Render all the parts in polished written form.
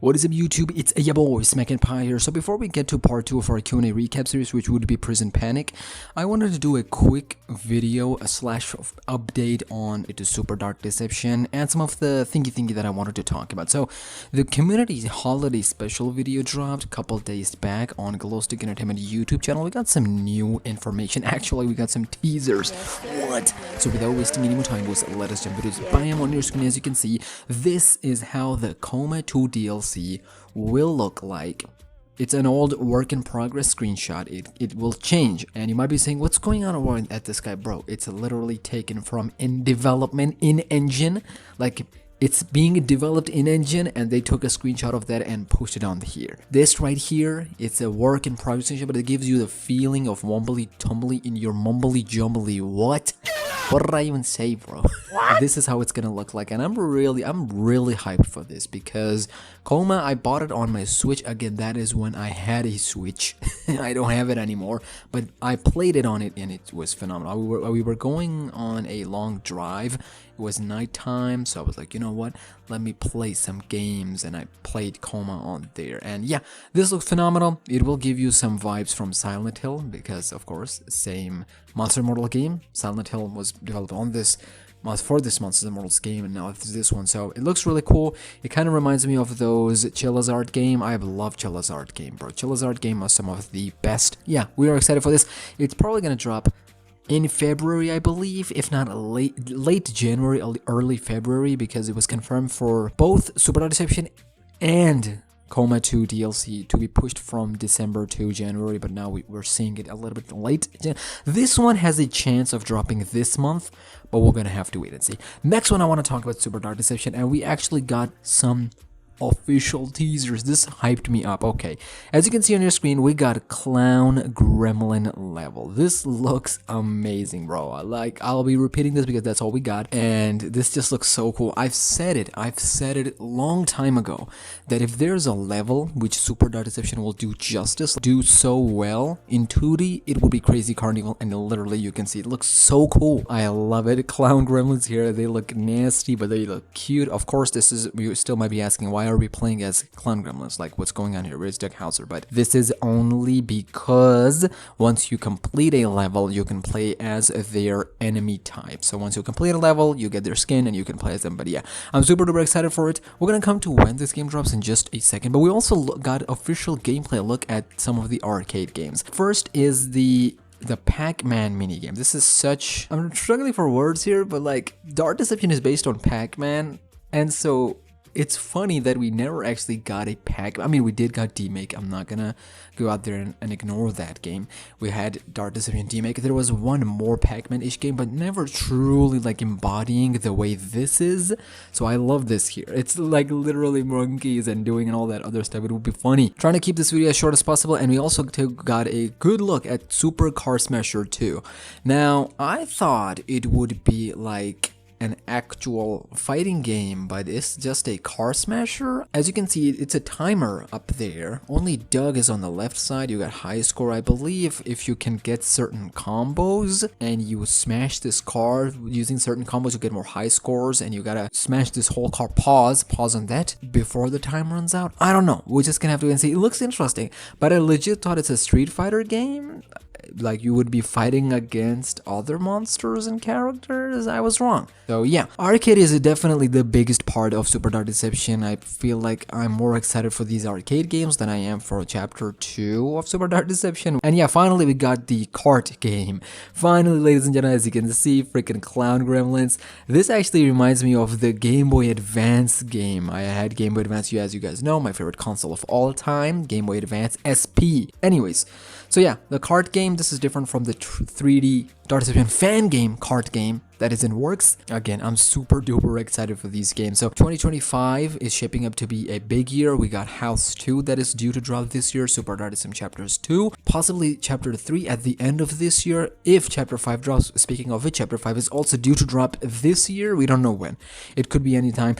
What is up YouTube, it's your boy SmackNPie here. So before we get to part 2 of our Q&A recap series, which would be Prison Panic, I wanted to do a quick video slash update on the Super Dark Deception and some of the thingy that I wanted to talk about. So the community holiday special video dropped a couple days back on Glowstick Entertainment YouTube channel. We got some new information. Actually, we got some teasers. What? So without wasting any more time, boys, let us jump into this. Bam, on your screen, as you can see, this is how the Coma 2 DLC will look like. It's an old work in progress screenshot. It will change, and you might be saying, what's going on at this guy, bro? It's literally taken from in development in engine, like it's being developed in engine, and they took a screenshot of that and pushed it on here. This right here, it's a work in progress screenshot, but it gives you the feeling of wombly tumbly in your mumbly jumbly. What did I even say, bro? This is how it's gonna look like, and I'm really hyped for this because Coma, I bought it on my Switch. Again, that is when I had a Switch. I don't have it anymore, but I played it on it and it was phenomenal. We were going on a long drive. It was nighttime, so I was like, you know what? Let me play some games, and I played Coma on there. And yeah, this looks phenomenal. It will give you some vibes from Silent Hill because, of course, same Monster Immortal game. Silent Hill was developed on this for this Monster Immortals game, and now it's this one. So it looks really cool. It kind of reminds me of those Charizard game. I love Charizard game, bro. Charizard game was some of the best. Yeah, we are excited for this. It's probably gonna drop in February, I believe, if not late January, early February, because it was confirmed for both Super Dark Deception and Coma 2 DLC to be pushed from December to January, but now we're seeing it a little bit late. This one has a chance of dropping this month, but we're gonna have to wait and see. Next one, I want to talk about Super Dark Deception, and we actually got some official teasers. This hyped me up. Okay, as you can see on your screen, we got a Clown Gremlin level. This looks amazing, bro. I'll be repeating this because that's all we got, and this just looks so cool. I've said it a long time ago that if there's a level which Super Dark Deception will do justice, do so well in 2D, it would be Crazy Carnevil, and literally you can see it looks so cool. I love it. Clown Gremlins here, they look nasty, but they look cute. Of course, you still might be asking, why are we playing as Clown Gremlins? Like, what's going on here? Where's Doug Hauser? But this is only because once you complete a level, you can play as their enemy type. So once you complete a level, you get their skin and you can play as them. But yeah, I'm super duper excited for it. We're gonna come to when this game drops in just a second, but we also got official gameplay look at some of the arcade games. First is the Pac-Man minigame. This is I'm struggling for words here, but like, Dark Deception is based on Pac-Man, and so it's funny that we never actually got a I mean, we did got D-Make. I'm not gonna go out there and ignore that game. We had Dark Deception D-Make. There was one more Pac-Man-ish game, but never truly like embodying the way this is. So I love this here. It's like literally monkeys and doing and all that other stuff. It would be funny. Trying to keep this video as short as possible, and we also got a good look at Super Car Smasher 2. Now, I thought it would be like an actual fighting game, but it's just a car smasher. As you can see, it's a timer up there. Only Doug is on the left side. You got high score, I believe, if you can get certain combos and you smash this car using certain combos, you get more high scores, and you gotta smash this whole car. Pause on that before the time runs out. I don't know, we're just gonna have to wait and see. It looks interesting, but I legit thought it's a Street Fighter game. Like, you would be fighting against other monsters and characters. I was wrong. So yeah, arcade is definitely the biggest part of Super Dark Deception. I feel like I'm more excited for these arcade games than I am for chapter 2 of Super Dark Deception. And yeah, finally we got the kart game. Finally, ladies and gentlemen, as you can see, freaking Clown Gremlins. This actually reminds me of the Game Boy Advance game. I had Game Boy Advance, as you guys know, my favorite console of all time, Game Boy Advance SP. Anyways, so yeah, the kart game, this is different from the 3D Dark Deception fan game, kart game, that is in works. Again, I'm super duper excited for these games. So 2025 is shaping up to be a big year. We got House 2 that is due to drop this year, Super Dark Deception Chapters 2, possibly Chapter 3 at the end of this year, if Chapter 5 drops. Speaking of it, Chapter 5 is also due to drop this year. We don't know when. It could be anytime.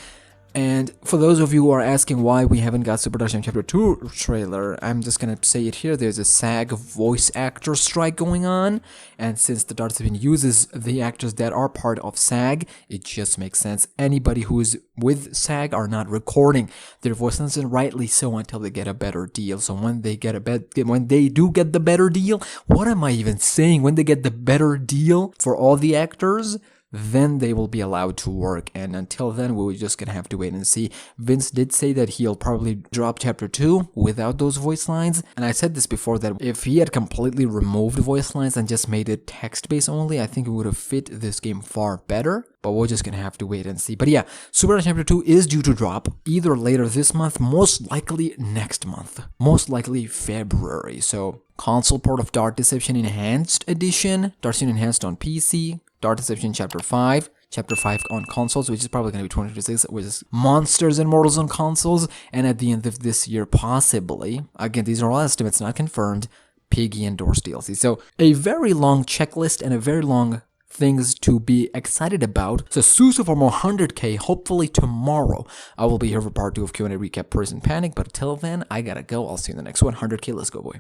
And for those of you who are asking why we haven't got Super Dark Chapter 2 trailer, I'm just gonna say it here. There's a SAG voice actor strike going on, and since the Dark Deception uses the actors that are part of SAG, it just makes sense. Anybody who's with SAG are not recording their voice lines, and rightly so, until they get a better deal. So when they do get the better deal, what am I even saying? When they get the better deal for all the actors, then they will be allowed to work, and until then we're just gonna have to wait and see. Vince did say that he'll probably drop Chapter 2 without those voice lines, and I said this before that if he had completely removed voice lines and just made it text-based only, I think it would have fit this game far better, but we're just gonna have to wait and see. But yeah, Super Chapter 2 is due to drop either later this month, most likely next month, most likely February. So console port of Dark Deception Enhanced Edition, Dark Deception Enhanced on PC, Dark Deception Chapter 5 on consoles, which is probably going to be 2026, which is Monsters and Mortals on consoles, and at the end of this year, possibly, again, these are all estimates, not confirmed, Piggy endorsed DLC. So a very long checklist and a very long things to be excited about. So Susu for more 100k, hopefully tomorrow. I will be here for part 2 of Q&A recap Prison Panic, but until then, I gotta go. I'll see you in the next one. 100k, let's go, boy.